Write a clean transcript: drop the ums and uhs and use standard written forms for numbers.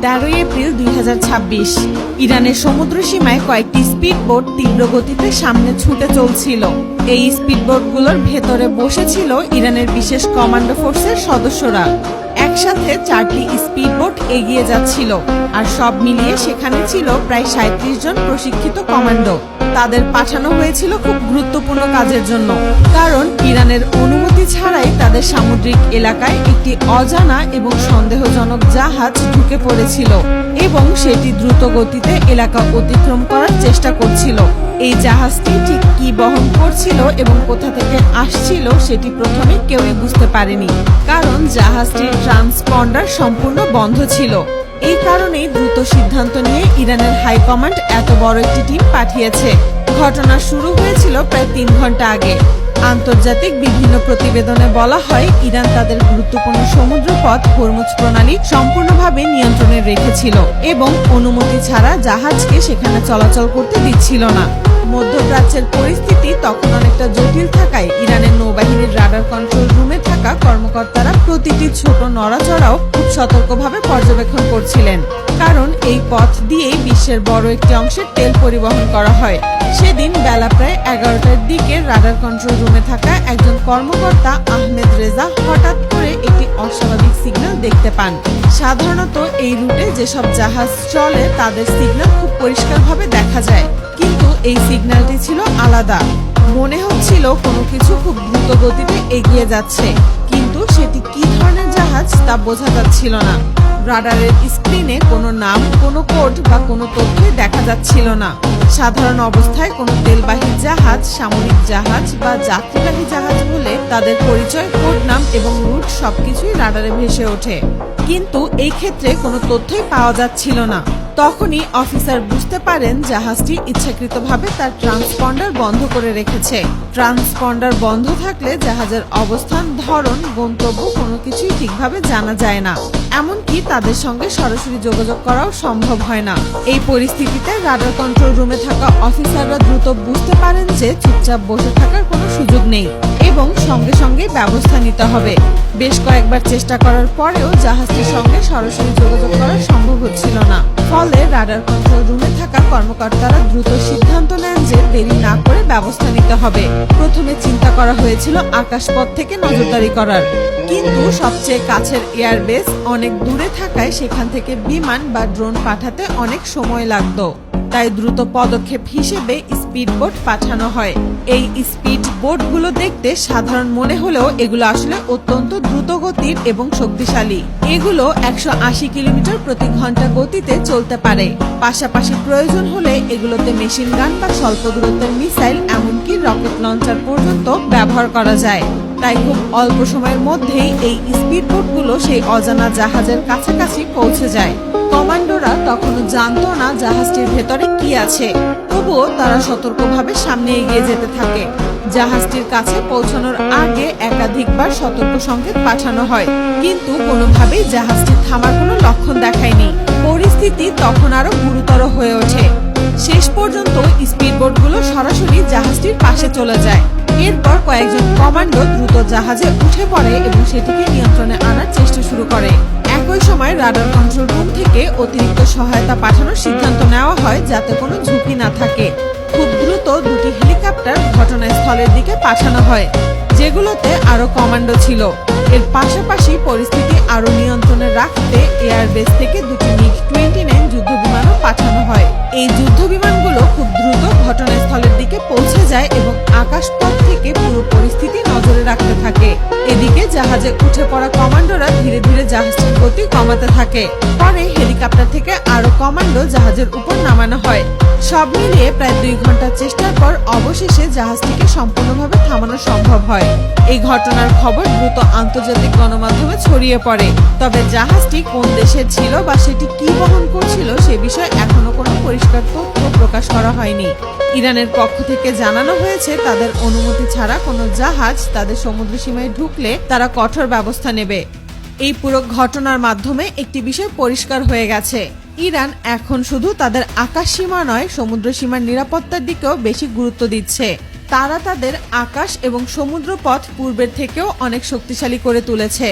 13 April 2026 ইরানের সমুদ্র সীমায় কয়েকটি স্পিডবোট তীব্র গতিতে সামনে ছুটে চলছিল। এই স্পিডবোটগুলোর ভেতরে বসেছিল ইরানের বিশেষ কমান্ডো ফোর্সের সদস্যরা। একসাথে 4টি স্পিডবোট এগিয়ে যাচ্ছিল, আর সব মিলিয়ে সেখানে ছিল প্রায় 37 জন প্রশিক্ষিত কমান্ডো। তাদের পাঠানো হয়েছিল খুব গুরুত্বপূর্ণ কাজের জন্য, কারণ ইরানের অনুমতি ছাড়াই তাদের সামুদ্রিক এলাকায় একটি অজানা এবং সন্দেহজনক জাহাজ ঢুকে পড়েছিল এবং সেটি দ্রুত গতিতে এলাকা অতিক্রম করার চেষ্টা করছিল। এই জাহাজটি ঠিক কি বহন করছিল এবং কোথা থেকে আসছিল সেটি প্রথমে কেউই বুঝতে পারেনি, কারণ জাহাজটির ট্রান্সপন্ডার সম্পূর্ণ বন্ধ ছিল। এই কারণেই দ্রুত সিদ্ধান্ত নিয়ে ইরানের হাইকমান্ড এত বড় একটি টিম পাঠিয়েছে। ঘটনা শুরু হয়েছিল প্রায় 3 ঘন্টা আগে। আন্তর্জাতিক বিভিন্ন প্রতিবেদনে বলা হয়, ইরান তাদের গুরুত্বপূর্ণ সমুদ্রপথ হরমুজ প্রণালী সম্পূর্ণভাবে নিয়ন্ত্রণে রেখেছিল এবং অনুমতি ছাড়া জাহাজকে সেখানে চলাচল করতে দিচ্ছিল না। মধ্যপ্রাচ্যের পরিস্থিতি তখন অনেকটা জটিল থাকায় ইরানের নৌবাহিনীর রাডার কন্ট্রোল রুমে থাকা কর্মকর্তারা প্রতিটি ছোট নড়াচড়াও খুব সতর্কভাবে পর্যবেক্ষণ করছিলেন, কারণ এই পথ দিয়েই বিশ্বের বড় একটি অংশের তেল পরিবহন করা হয়। সেদিন বেলা প্রায় 11টার দিকে রাডার কন্ট্রোল রুমে থাকা একজন কর্মকর্তা আহমেদ রেজা হঠাৎ করে একটি অস্বাভাবিক সিগন্যাল দেখতে পান। সাধারণত এই রুটে যেসব জাহাজ চলে তাদের সিগন্যাল খুব পরিষ্কারভাবে দেখা যায়, কিন্তু এই সিগন্যালটি ছিল আলাদা। মনে হচ্ছিল কোনো কিছু খুব দ্রুত গতিতে এগিয়ে যাচ্ছে, কিন্তু সেটি কি ধরনের জাহাজ তা বোঝা যাচ্ছিল না। রাডারের স্ক্রিনে কোনো নাম, কোনো কোড বা কোনো তথ্য দেখা যাচ্ছিল না। সাধারণ অবস্থায় কোনো তেলবাহী জাহাজ, সামরিক জাহাজ বা যাত্রীবাহী জাহাজ হলে তাদের পরিচয়, কোড নাম এবং রুট সবকিছুই রাডারে ভেসে ওঠে, কিন্তু এই ক্ষেত্রে কোনো তথ্যই পাওয়া যাচ্ছিল না। তখনই অফিসার বুঝতে পারেন জাহাজটি ইচ্ছাকৃতভাবে তার ট্রান্সপন্ডার বন্ধ করে রেখেছে। ট্রান্সপন্ডার বন্ধ থাকলে জাহাজের অবস্থান, ধরন, গন্তব্য কোনো কিছুই ঠিকভাবে জানা যায় না, এমনকি তাদের সঙ্গে সরাসরি যোগাযোগ করাও সম্ভব হয় না। এই পরিস্থিতিতে রাডার কন্ট্রোল রুমে থাকা অফিসাররা দ্রুত বুঝতে পারেন যে চুপচাপ বসে থাকার কোনো সুযোগ নেই এবং সঙ্গে সঙ্গে ব্যবস্থা নিতে হবে। বেশ কয়েকবার চেষ্টা করার পরেও জাহাজটির সঙ্গে সরাসরি যোগাযোগ করা সম্ভব হচ্ছিল না। ফলে রাডার কন্ট্রোল রুমে থাকা কর্মকর্তারা দ্রুত সিদ্ধান্ত নেন যে দেরি না করে ব্যবস্থা নিতে হবে। প্রথমে চিন্তা করা হয়েছিল আকাশপথ থেকে নজরদারি করার, কিন্তু সবচেয়ে কাছের এয়ারবেস অনেক দূরে থাকায় সেখান থেকে বিমান বা ড্রোন পাঠাতে অনেক সময় লাগতো। তাই দ্রুত পদক্ষেপ হিসেবে স্পিডবোট পাঠানো হয়। এই স্পিডবোটগুলো দেখতে সাধারণ মনে হলেও এগুলো আসলে অত্যন্ত দ্রুত গতির এবং শক্তিশালী। এগুলো 180 কিলোমিটার প্রতি ঘন্টা গতিতে চলতে পারে। পাশাপাশি প্রয়োজন হলে এগুলোতে মেশিন গান বা স্বল্প দূরত্বের মিসাইল, এমনকি রকেট লঞ্চার পর্যন্ত ব্যবহার করা যায়। তাই খুব অল্প সময়ের মধ্যেই এই স্পিডবোটগুলো সেই অজানা জাহাজের কাছাকাছি পৌঁছে যায়। কমান্ডোরা তখনও জানতো না জাহাজটির ভেতরে কি আছে, তবুও তারা সতর্কভাবে সামনে এগিয়ে যেতে থাকে। জাহাজটির কাছে পৌঁছানোর আগে একাধিকবার সতর্ক সংকেত পাঠানো হয়, কিন্তু কোনোভাবেই জাহাজটি থামার কোনো লক্ষণ দেখায়নি। পরিস্থিতি তখন আরো গুরুতর হয়ে ওঠে। শেষ পর্যন্ত স্পিডবোটগুলো সরাসরি জাহাজটির পাশে চলে যায়। এরপর কয়েকজন কমান্ডো দ্রুত জাহাজে উঠে পড়ে এবং সেটিকে নিয়ন্ত্রণে আনার চেষ্টা শুরু করে। একই সময় রাডার কন্ট্রোল রুম থেকে অতিরিক্ত সহায়তা পাঠানোর সিদ্ধান্ত নেওয়া হয়, যাতে কোনো ঝুঁকি না থাকে। খুব দ্রুত 2টি হেলিকপ্টার ঘটনাস্থলের দিকে পাঠানো হয়, যেগুলোতে আরো কমান্ডো ছিল। এর পাশাপাশি পরিস্থিতি আরো নিয়ন্ত্রণে রাখতে এয়ারবেস থেকে 2টি MiG-29 যুদ্ধ বিমানও পাঠানো হয়। এই যুদ্ধ বিমানগুলো খুব দ্রুত ঘটনাস্থলের দিকে পৌঁছে যায় এবং আকাশপথ থেকে পুরো পরিস্থিতি নজরে রাখতে থাকে। এদিকে জাহাজে উঠে পড়া কমান্ডোরা ধীরে ধীরে জাহাজটির গতি কমাতে থাকে। পরে হেলিকপ্টার থেকে আরো কমান্ডো জাহাজের উপর নামানো হয়। সব মিলিয়ে প্রায় 2 ঘন্টার চেষ্টার পর অবশেষে জাহাজটিকে সম্পূর্ণভাবে থামানো সম্ভব হয়। এই ঘটনার খবর দ্রুত আন্তর্জাতিক গণমাধ্যমে ছড়িয়ে পড়ে, তবে জাহাজটি কোন দেশের ছিল বা সেটি কি বহন করছিল সে বিষয়ে এখনো কোনো পরিষ্কার তথ্য প্রকাশ করা হয়নি। ইরানের পক্ষ থেকে জানানো হয়েছে, তাদের অনুমতি ছাড়া কোনো জাহাজ তাদের সমুদ্র সীমায় ঢুকলে তারা কঠোর ব্যবস্থা নেবে। এই পুরো ঘটনার মাধ্যমে একটি বিষয় পরিষ্কার হয়ে গেছে, ইরান এখন শুধু তাদের আকাশ সীমা নয়, সমুদ্র সীমার নিরাপত্তার দিকেও বেশি গুরুত্ব দিচ্ছে। তারা তাদের আকাশ এবং সমুদ্র পথ পূর্বের থেকেও অনেক শক্তিশালী করে তুলেছে।